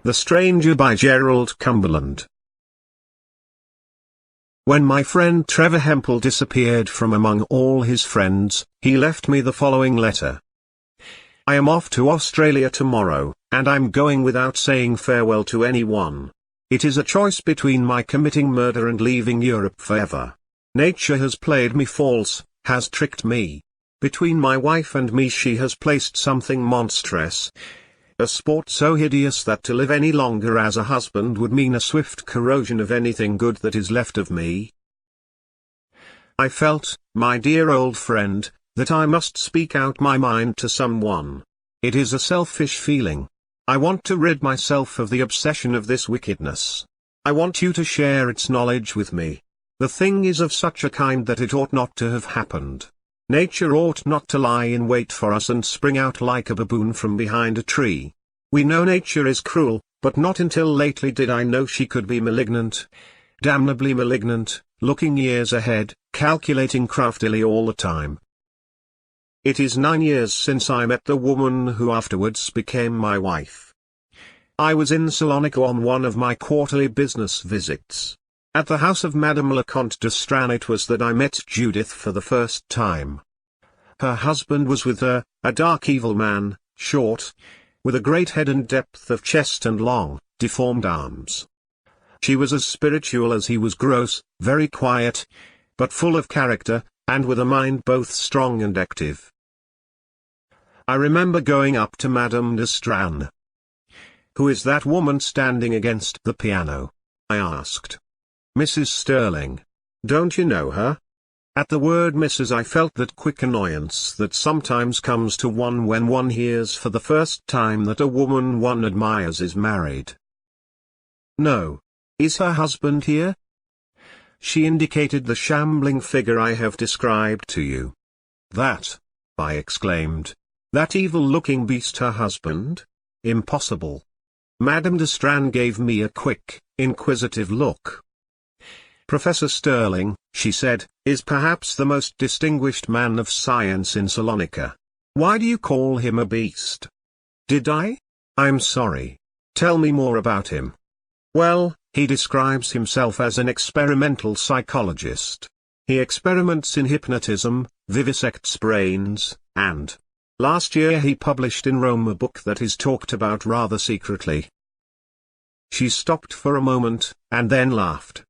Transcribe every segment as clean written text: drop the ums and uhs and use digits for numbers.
The Stranger by Gerald, Cumberland. When my friend Trevor Hempel disappeared from among all his friends, he left me the following letter. I am off to Australia tomorrow, and I'm going without saying farewell to anyone. It is a choice between my committing murder and leaving Europe forever. Nature has played me false, has tricked me. Between my wife and me she has placed something monstrous. A sport so hideous that to live any longer as a husband would mean a swift corrosion of anything good that is left of me. I felt, my dear old friend, that I must speak out my mind to someone. It is a selfish feeling. I want to rid myself of the obsession of this wickedness. I want you to share its knowledge with me. The thing is of such a kind that it ought not to have happened. Nature ought not to lie in wait for us and spring out like a baboon from behind a tree. We know nature is cruel, but not until lately did I know she could be malignant. Damnably malignant, looking years ahead, calculating craftily all the time. It is 9 years since I met the woman who afterwards became my wife. I was in Salonika on one of my quarterly business visits. At the house of Madame le Comte de Stran it was that I met Judith for the first time. Her husband was with her, a dark evil man, short, with a great head and depth of chest and long, deformed arms. She was as spiritual as he was gross, very quiet, but full of character, and with a mind both strong and active. I remember going up to Madame de Stran. "Who is that woman standing against the piano?" I asked. "Mrs. Sterling. Don't you know her?" At the word Mrs. I felt that quick annoyance that sometimes comes to one when one hears for the first time that a woman one admires is married. "No. Is her husband here?" She indicated the shambling figure I have described to you. "That," I exclaimed. "That evil-looking beast her husband? Impossible." Madame de Stran gave me a quick, inquisitive look. "Professor Sterling," she said, "is perhaps the most distinguished man of science in Salonika. Why do you call him a beast?" "Did I? I'm sorry. Tell me more about him." "Well, he describes himself as an experimental psychologist. He experiments in hypnotism, vivisects brains, and last year he published in Rome a book that is talked about rather secretly." She stopped for a moment, and then laughed.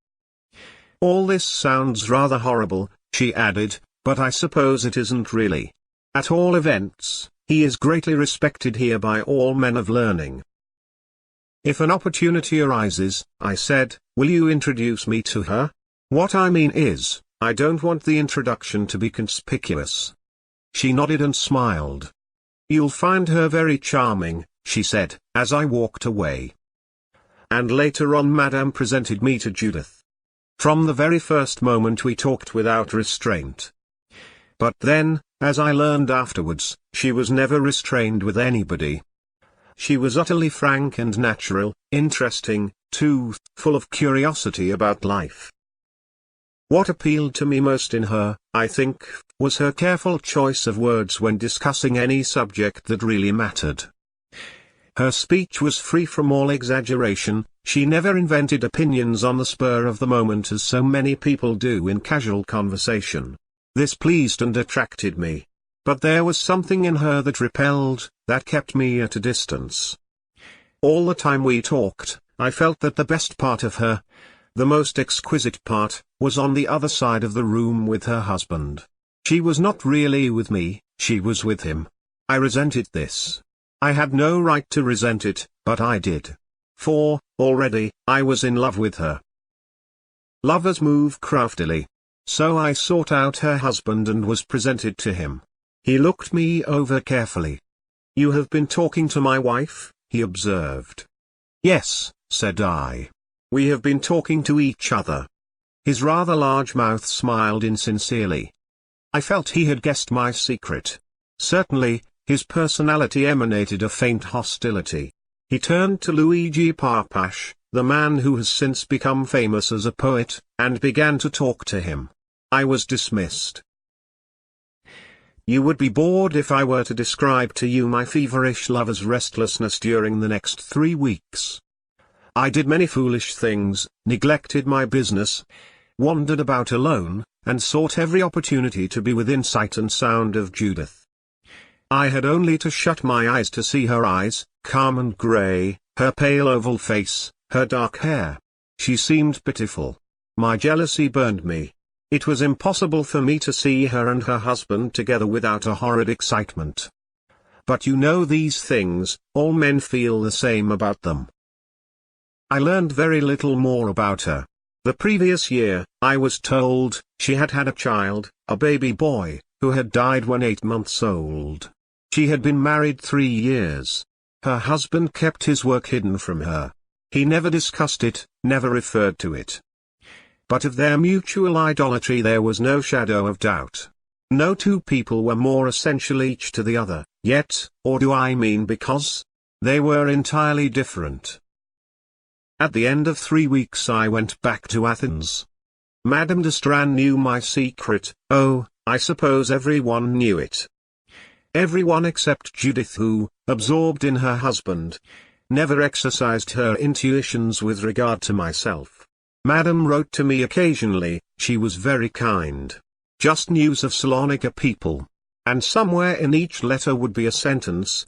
"All this sounds rather horrible," she added, "but I suppose it isn't really. At all events, he is greatly respected here by all men of learning." "If an opportunity arises," I said, "will you introduce me to her? What I mean is, I don't want the introduction to be conspicuous." She nodded and smiled. "You'll find her very charming," she said, as I walked away. And later on Madame presented me to Judith. From the very first moment we talked without restraint. But then, as I learned afterwards, she was never restrained with anybody. She was utterly frank and natural, interesting, too, full of curiosity about life. What appealed to me most in her, I think, was her careful choice of words when discussing any subject that really mattered. Her speech was free from all exaggeration. She never invented opinions on the spur of the moment as so many people do in casual conversation. This pleased and attracted me. But there was something in her that repelled, that kept me at a distance. All the time we talked, I felt that the best part of her, the most exquisite part, was on the other side of the room with her husband. She was not really with me, she was with him. I resented this. I had no right to resent it, but I did. For, already, I was in love with her. Lovers move craftily. So I sought out her husband and was presented to him. He looked me over carefully. "You have been talking to my wife?" he observed. "Yes," said I. "We have been talking to each other." His rather large mouth smiled insincerely. I felt he had guessed my secret. Certainly, his personality emanated a faint hostility. He turned to Luigi Parpash, the man who has since become famous as a poet, and began to talk to him. I was dismissed. You would be bored if I were to describe to you my feverish lover's restlessness during the next 3 weeks. I did many foolish things, neglected my business, wandered about alone, and sought every opportunity to be within sight and sound of Judith. I had only to shut my eyes to see her eyes, calm and grey, her pale oval face, her dark hair. She seemed pitiful. My jealousy burned me. It was impossible for me to see her and her husband together without a horrid excitement. But you know these things, all men feel the same about them. I learned very little more about her. The previous year, I was told, she had had a child, a baby boy, who had died when 8 months old. She had been married 3 years. Her husband kept his work hidden from her. He never discussed it, never referred to it. But of their mutual idolatry there was no shadow of doubt. No two people were more essential each to the other, yet, or do I mean because? They were entirely different. At the end of 3 weeks I went back to Athens. Madame de Strand knew my secret. Oh, I suppose everyone knew it. Everyone except Judith, who, absorbed in her husband, never exercised her intuitions with regard to myself. Madame wrote to me occasionally. She was very kind. Just news of Salonika people. And somewhere in each letter would be a sentence.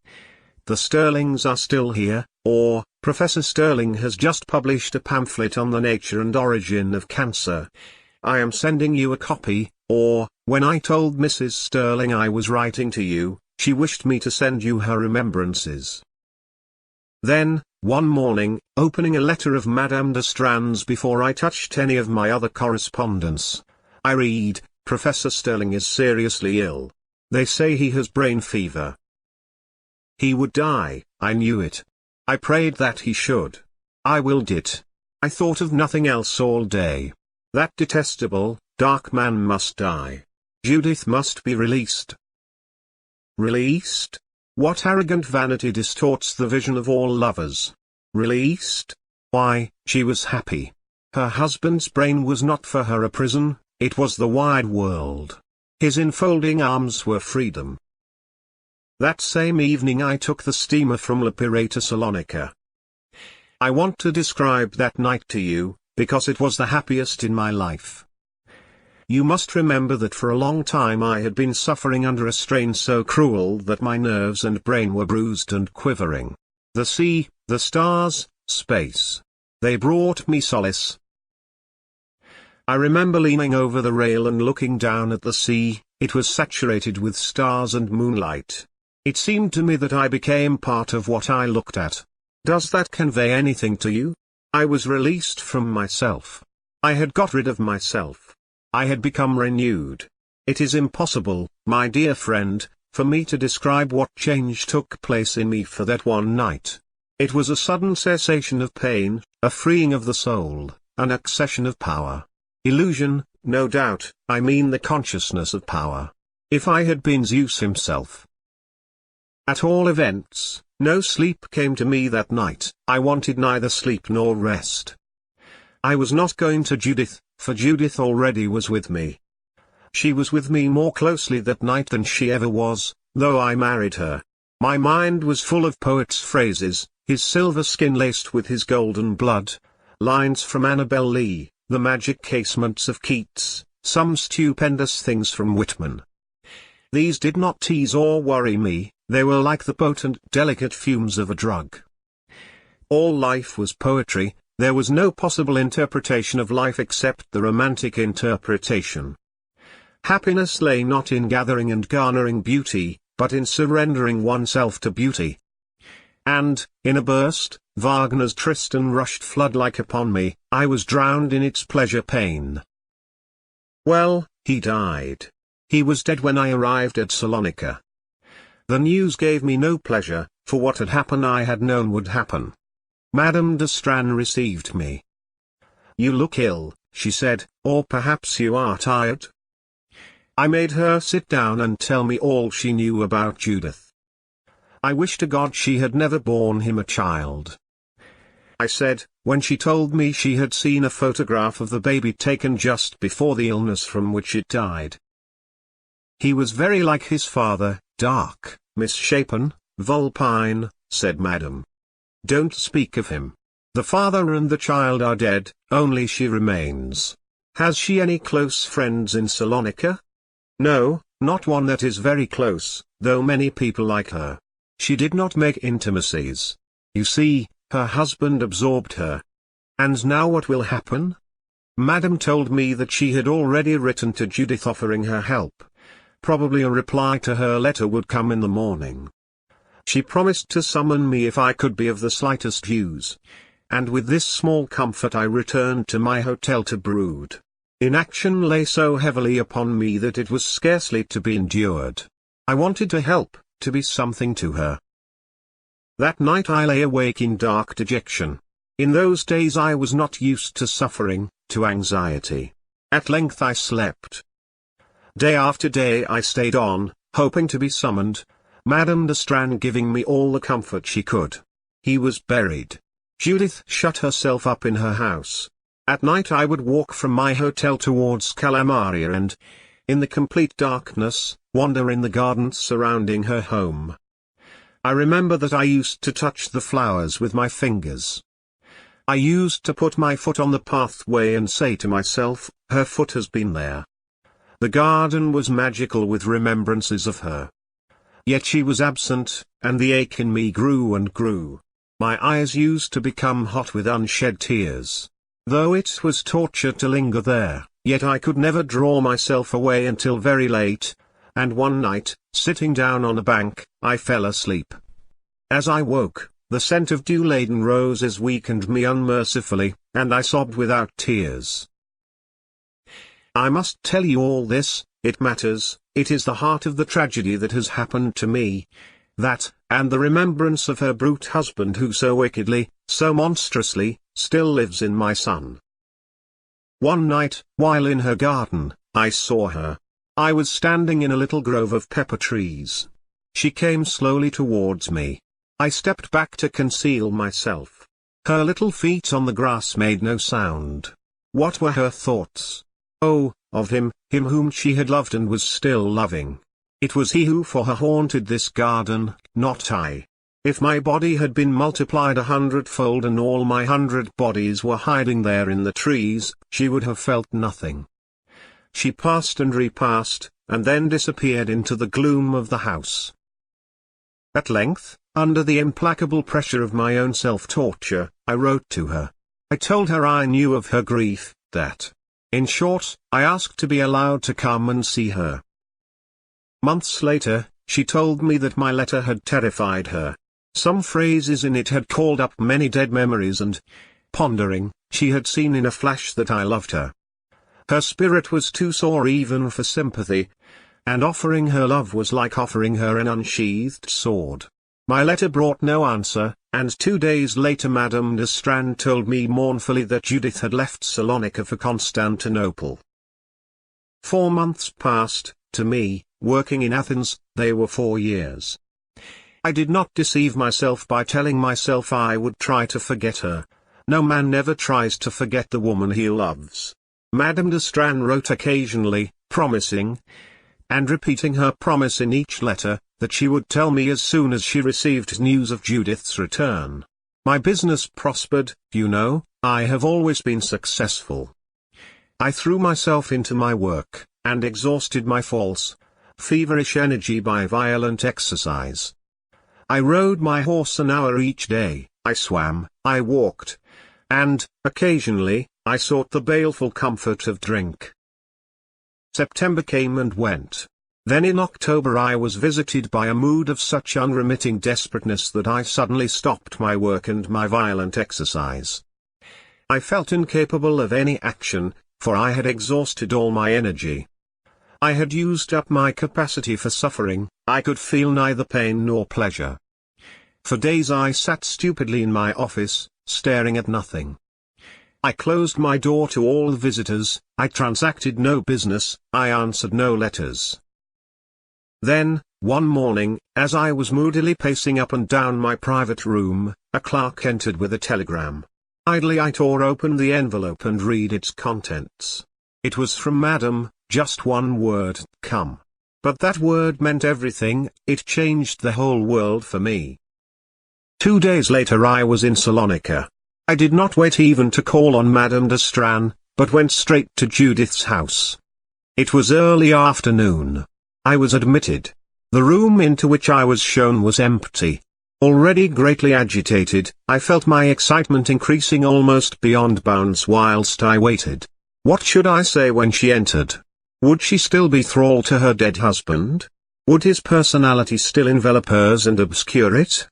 The Sterlings are still here, or, Professor Sterling has just published a pamphlet on the nature and origin of cancer. I am sending you a copy, or, when I told Mrs. Sterling I was writing to you, she wished me to send you her remembrances. Then, one morning, opening a letter of Madame de Strand's before I touched any of my other correspondence, I read, Professor Sterling is seriously ill. They say he has brain fever. He would die, I knew it. I prayed that he should. I willed it. I thought of nothing else all day. That detestable, dark man must die. Judith must be released. Released? What arrogant vanity distorts the vision of all lovers? Released? Why, she was happy. Her husband's brain was not for her a prison, it was the wide world. His enfolding arms were freedom. That same evening I took the steamer from Lipare to Salonika. I want to describe that night to you, because it was the happiest in my life. You must remember that for a long time I had been suffering under a strain so cruel that my nerves and brain were bruised and quivering. The sea, the stars, space. They brought me solace. I remember leaning over the rail and looking down at the sea. It was saturated with stars and moonlight. It seemed to me that I became part of what I looked at. Does that convey anything to you? I was released from myself. I had got rid of myself. I had become renewed. It is impossible, my dear friend, for me to describe what change took place in me for that one night. It was a sudden cessation of pain, a freeing of the soul, an accession of power. Illusion, no doubt, I mean the consciousness of power. If I had been Zeus himself. At all events, no sleep came to me that night. I wanted neither sleep nor rest. I was not going to Judith, for Judith already was with me. She was with me more closely that night than she ever was, though I married her. My mind was full of poet's phrases, his silver skin laced with his golden blood, lines from Annabel Lee, the magic casements of Keats, some stupendous things from Whitman. These did not tease or worry me, they were like the potent delicate fumes of a drug. All life was poetry. There was no possible interpretation of life except the romantic interpretation. Happiness lay not in gathering and garnering beauty, but in surrendering oneself to beauty. And, in a burst, Wagner's Tristan rushed flood-like upon me. I was drowned in its pleasure-pain. Well, he died. He was dead when I arrived at Salonika. The news gave me no pleasure, for what had happened I had known would happen. Madame de Strand received me. You look ill, she said, or perhaps you are tired? I made her sit down and tell me all she knew about Judith. I wish to God she had never borne him a child. I said, when she told me she had seen a photograph of the baby taken just before the illness from which it died. He was very like his father, dark, misshapen, vulpine, said Madame. Don't speak of him. The father and the child are dead, only she remains. Has she any close friends in Salonika? No, not one that is very close, though many people like her. She did not make intimacies. You see, her husband absorbed her. And now what will happen? Madame told me that she had already written to Judith offering her help. Probably a reply to her letter would come in the morning. She promised to summon me if I could be of the slightest use. And with this small comfort I returned to my hotel to brood. Inaction lay so heavily upon me that it was scarcely to be endured. I wanted to help, to be something to her. That night I lay awake in dark dejection. In those days I was not used to suffering, to anxiety. At length I slept. Day after day I stayed on, hoping to be summoned, Madame de Strand giving me all the comfort she could. He was buried. Judith shut herself up in her house. At night I would walk from my hotel towards Calamaria and, in the complete darkness, wander in the gardens surrounding her home. I remember that I used to touch the flowers with my fingers. I used to put my foot on the pathway and say to myself, her foot has been there. The garden was magical with remembrances of her. Yet she was absent, and the ache in me grew and grew. My eyes used to become hot with unshed tears. Though it was torture to linger there, yet I could never draw myself away until very late, and one night, sitting down on a bank, I fell asleep. As I woke, the scent of dew-laden roses weakened me unmercifully, and I sobbed without tears. I must tell you all this, it matters, it is the heart of the tragedy that has happened to me. That, and the remembrance of her brute husband who so wickedly, so monstrously, still lives in my son. One night, while in her garden, I saw her. I was standing in a little grove of pepper trees. She came slowly towards me. I stepped back to conceal myself. Her little feet on the grass made no sound. What were her thoughts? Oh, of him whom she had loved and was still loving. It was he who for her haunted this garden, not I. If my body had been multiplied 100-fold and all my 100 bodies were hiding there in the trees, she would have felt nothing. She passed and repassed, and then disappeared into the gloom of the house. At length, under the implacable pressure of my own self-torture, I wrote to her. I told her I knew of her grief, that, in short, I asked to be allowed to come and see her. Months later, she told me that my letter had terrified her. Some phrases in it had called up many dead memories and, pondering, she had seen in a flash that I loved her. Her spirit was too sore even for sympathy, and offering her love was like offering her an unsheathed sword. My letter brought no answer, and 2 days later Madame de Strand told me mournfully that Judith had left Salonika for Constantinople. 4 months passed, to me, working in Athens, they were 4 years. I did not deceive myself by telling myself I would try to forget her. No man never tries to forget the woman he loves. Madame de Strand wrote occasionally, promising, and repeating her promise in each letter, that she would tell me as soon as she received news of Judith's return. My business prospered, you know, I have always been successful. I threw myself into my work, and exhausted my false, feverish energy by violent exercise. I rode my horse an hour each day, I swam, I walked, and, occasionally, I sought the baleful comfort of drink. September came and went. Then in October I was visited by a mood of such unremitting desperateness that I suddenly stopped my work and my violent exercise. I felt incapable of any action, for I had exhausted all my energy. I had used up my capacity for suffering, I could feel neither pain nor pleasure. For days I sat stupidly in my office, staring at nothing. I closed my door to all the visitors, I transacted no business, I answered no letters. Then, one morning, as I was moodily pacing up and down my private room, a clerk entered with a telegram. Idly I tore open the envelope and read its contents. It was from Madame, just one word, come. But that word meant everything, it changed the whole world for me. 2 days later I was in Salonika. I did not wait even to call on Madame de Strand, but went straight to Judith's house. It was early afternoon. I was admitted. The room into which I was shown was empty. Already greatly agitated, I felt my excitement increasing almost beyond bounds whilst I waited. What should I say when she entered? Would she still be thrall to her dead husband? Would his personality still envelop hers and obscure it?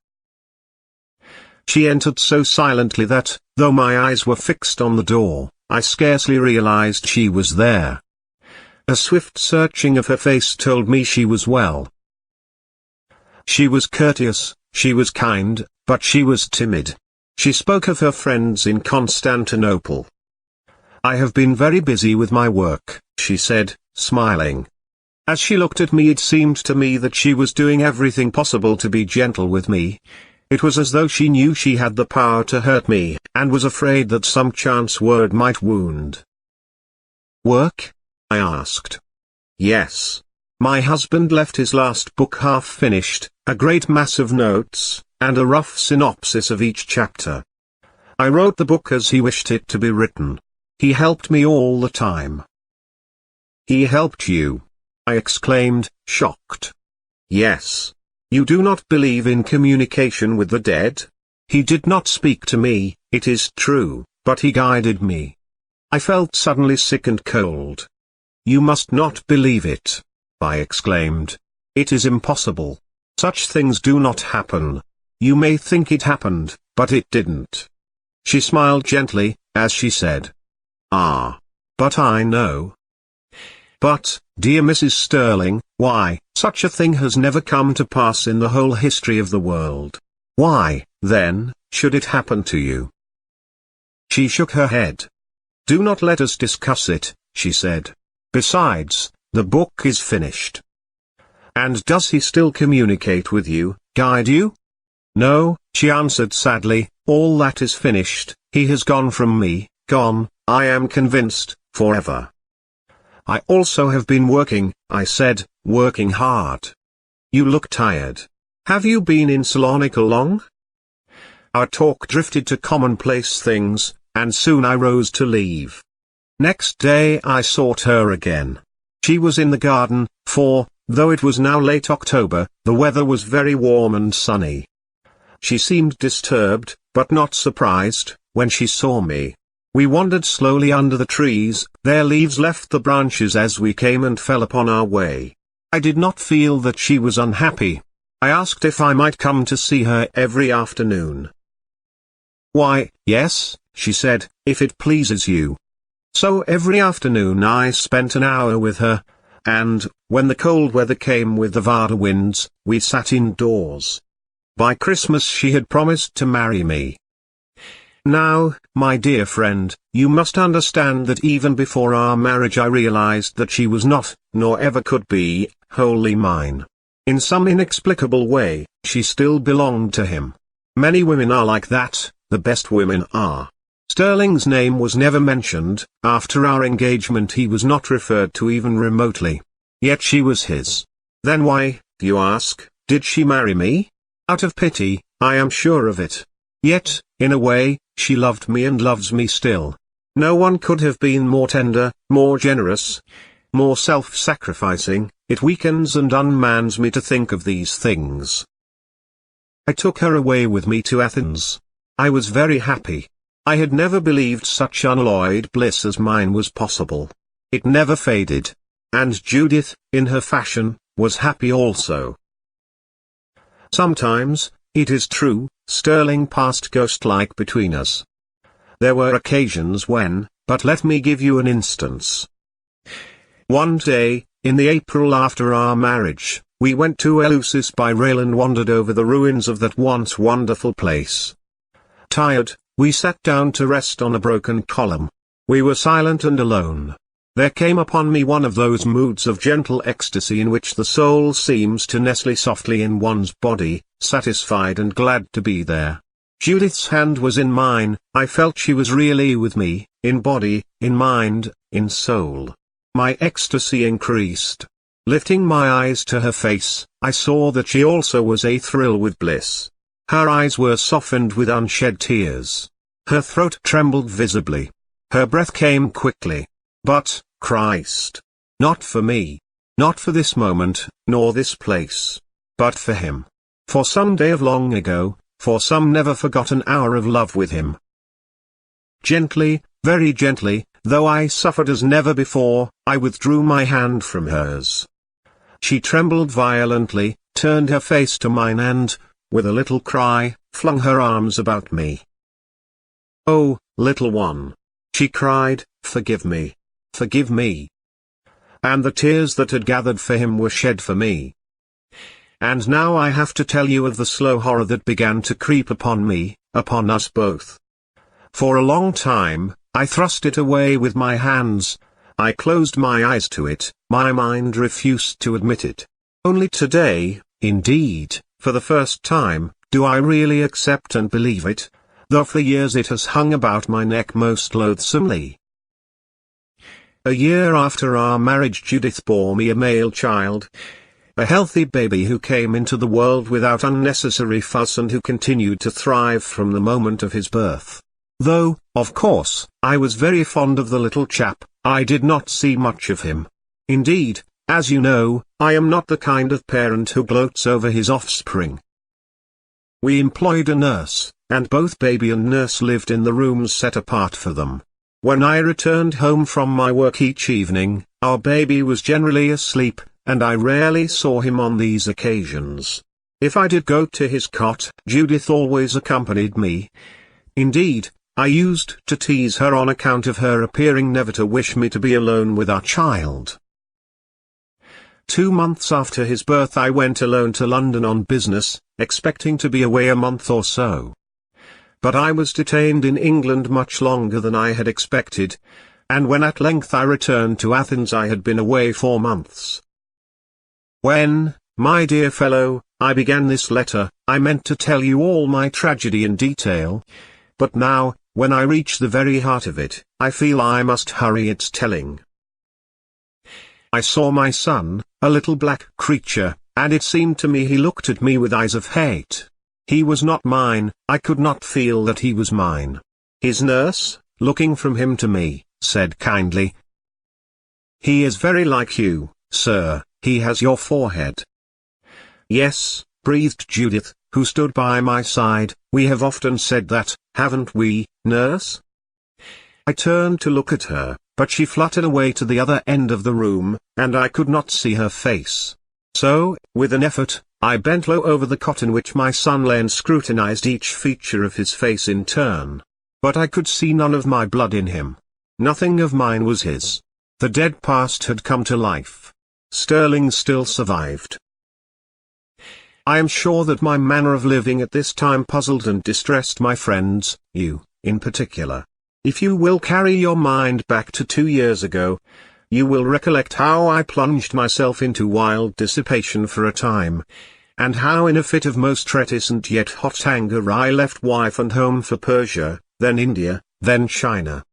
She entered so silently that, though my eyes were fixed on the door, I scarcely realized she was there. A swift searching of her face told me she was well. She was courteous, she was kind, but she was timid. She spoke of her friends in Constantinople. "I have been very busy with my work," she said, smiling. As she looked at me, it seemed to me that she was doing everything possible to be gentle with me. It was as though she knew she had the power to hurt me, and was afraid that some chance word might wound. "Work?" I asked. "Yes. My husband left his last book half finished, a great mass of notes, and a rough synopsis of each chapter. I wrote the book as he wished it to be written. He helped me all the time." "He helped you?" I exclaimed, shocked. "Yes. You do not believe in communication with the dead? He did not speak to me, it is true, but he guided me." I felt suddenly sick and cold. "You must not believe it," I exclaimed. "It is impossible. Such things do not happen. You may think it happened, but it didn't." She smiled gently, as she said, "Ah. But I know." "But, dear Mrs. Sterling, why, such a thing has never come to pass in the whole history of the world. Why, then, should it happen to you?" She shook her head. "Do not let us discuss it," she said. "Besides, the book is finished." "And does he still communicate with you, guide you?" "No," she answered sadly, "all that is finished. He has gone from me, gone, I am convinced, forever." "I also have been working," I said, "working hard. You look tired. Have you been in Salonika long?" Our talk drifted to commonplace things, and soon I rose to leave. Next day I sought her again. She was in the garden, for, though it was now late October, the weather was very warm and sunny. She seemed disturbed, but not surprised, when she saw me. We wandered slowly under the trees, their leaves left the branches as we came and fell upon our way. I did not feel that she was unhappy. I asked if I might come to see her every afternoon. "Why, yes," she said, "if it pleases you." So every afternoon I spent an hour with her, and, when the cold weather came with the Vada winds, we sat indoors. By Christmas she had promised to marry me. Now, my dear friend, you must understand that even before our marriage I realized that she was not, nor ever could be, wholly mine. In some inexplicable way, she still belonged to him. Many women are like that, the best women are. Sterling's name was never mentioned. After our engagement he was not referred to even remotely. Yet she was his. Then why, you ask, did she marry me? Out of pity, I am sure of it. Yet, in a way, she loved me and loves me still. No one could have been more tender, more generous, more self-sacrificing. It weakens and unmans me to think of these things. I took her away with me to Athens. I was very happy. I had never believed such unalloyed bliss as mine was possible. It never faded. And Judith, in her fashion, was happy also. Sometimes, it is true, Sterling passed ghost-like between us. There were occasions when, but let me give you an instance. One day, in the April after our marriage, we went to Eleusis by rail and wandered over the ruins of that once wonderful place. Tired, we sat down to rest on a broken column. We were silent and alone. There came upon me one of those moods of gentle ecstasy in which the soul seems to nestle softly in one's body, satisfied and glad to be there. Judith's hand was in mine. I felt she was really with me, in body, in mind, in soul. My ecstasy increased. Lifting my eyes to her face, I saw that she also was athrill with bliss. Her eyes were softened with unshed tears. Her throat trembled visibly. Her breath came quickly. But, Christ! Not for me. Not for this moment, nor this place. But for him. For some day of long ago, for some never forgotten hour of love with him. Gently, very gently, though I suffered as never before, I withdrew my hand from hers. She trembled violently, turned her face to mine and, with a little cry, flung her arms about me. "Oh, little one!" she cried, "forgive me. Forgive me." And the tears that had gathered for him were shed for me. And now I have to tell you of the slow horror that began to creep upon me, upon us both. For a long time, I thrust it away with my hands. I closed my eyes to it, my mind refused to admit it. Only today, indeed, for the first time, do I really accept and believe it, though for years it has hung about my neck most loathsomely. A year after our marriage, Judith bore me a male child. A healthy baby who came into the world without unnecessary fuss and who continued to thrive from the moment of his birth. Though, of course, I was very fond of the little chap, I did not see much of him. Indeed, as you know, I am not the kind of parent who gloats over his offspring. We employed a nurse, and both baby and nurse lived in the rooms set apart for them. When I returned home from my work each evening, our baby was generally asleep, and I rarely saw him on these occasions. If I did go to his cot, Judith always accompanied me. Indeed, I used to tease her on account of her appearing never to wish me to be alone with our child. 2 months after his birth I went alone to London on business, expecting to be away a month or so. But I was detained in England much longer than I had expected, and when at length I returned to Athens I had been away 4 months. When, my dear fellow, I began this letter, I meant to tell you all my tragedy in detail, but now, when I reach the very heart of it, I feel I must hurry its telling. I saw my son, a little black creature, and it seemed to me he looked at me with eyes of hate. He was not mine, I could not feel that he was mine. His nurse, looking from him to me, said kindly, "He is very like you, sir, he has your forehead." "Yes," breathed Judith, who stood by my side, "we have often said that, haven't we, nurse?" I turned to look at her, but she fluttered away to the other end of the room, and I could not see her face. So, with an effort, I bent low over the cot in which my son lay and scrutinized each feature of his face in turn. But I could see none of my blood in him. Nothing of mine was his. The dead past had come to life. Sterling still survived. I am sure that my manner of living at this time puzzled and distressed my friends, you, in particular. If you will carry your mind back to 2 years ago, you will recollect how I plunged myself into wild dissipation for a time, and how in a fit of most reticent yet hot anger I left wife and home for Persia, then India, then China.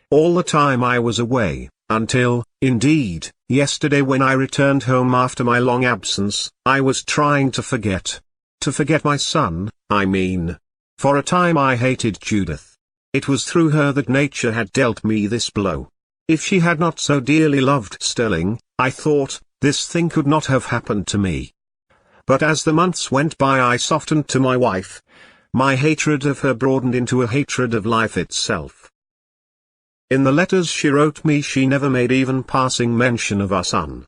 All the time I was away, until, indeed, yesterday when I returned home after my long absence, I was trying to forget. To forget my son, I mean. For a time I hated Judith. It was through her that nature had dealt me this blow. If she had not so dearly loved Sterling, I thought, this thing could not have happened to me. But as the months went by I softened to my wife. My hatred of her broadened into a hatred of life itself. In the letters she wrote me she never made even passing mention of our son.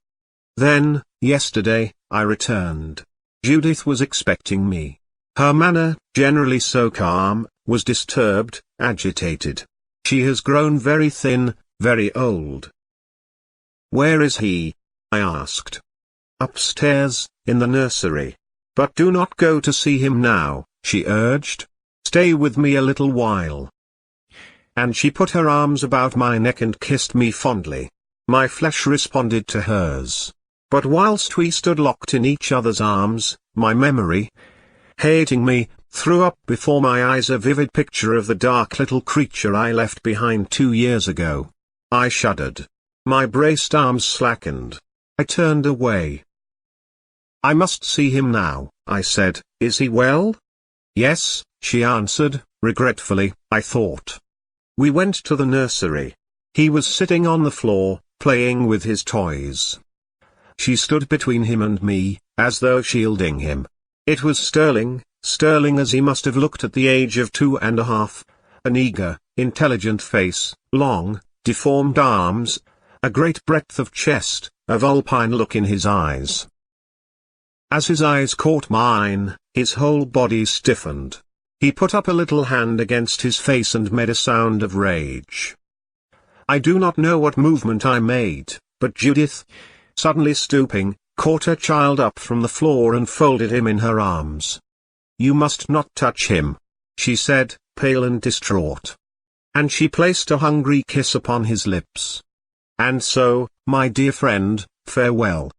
Then, yesterday, I returned. Judith was expecting me. Her manner, generally so calm, was disturbed, agitated. She has grown very thin, very old. "Where is he?" I asked. "Upstairs, in the nursery. But do not go to see him now," she urged. "Stay with me a little while." And she put her arms about my neck and kissed me fondly. My flesh responded to hers. But whilst we stood locked in each other's arms, my memory, hating me, threw up before my eyes a vivid picture of the dark little creature I left behind 2 years ago. I shuddered. My braced arms slackened. I turned away. "I must see him now," I said. "Is he well?" "Yes," she answered, regretfully, I thought. We went to the nursery. He was sitting on the floor, playing with his toys. She stood between him and me, as though shielding him. It was Sterling as he must have looked at the age of 2.5, an eager, intelligent face, long, deformed arms, a great breadth of chest, a vulpine look in his eyes. As his eyes caught mine, his whole body stiffened. He put up a little hand against his face and made a sound of rage. I do not know what movement I made, but Judith, suddenly stooping, caught her child up from the floor and folded him in her arms. "You must not touch him," she said, pale and distraught. And she placed a hungry kiss upon his lips. "And so, my dear friend, farewell.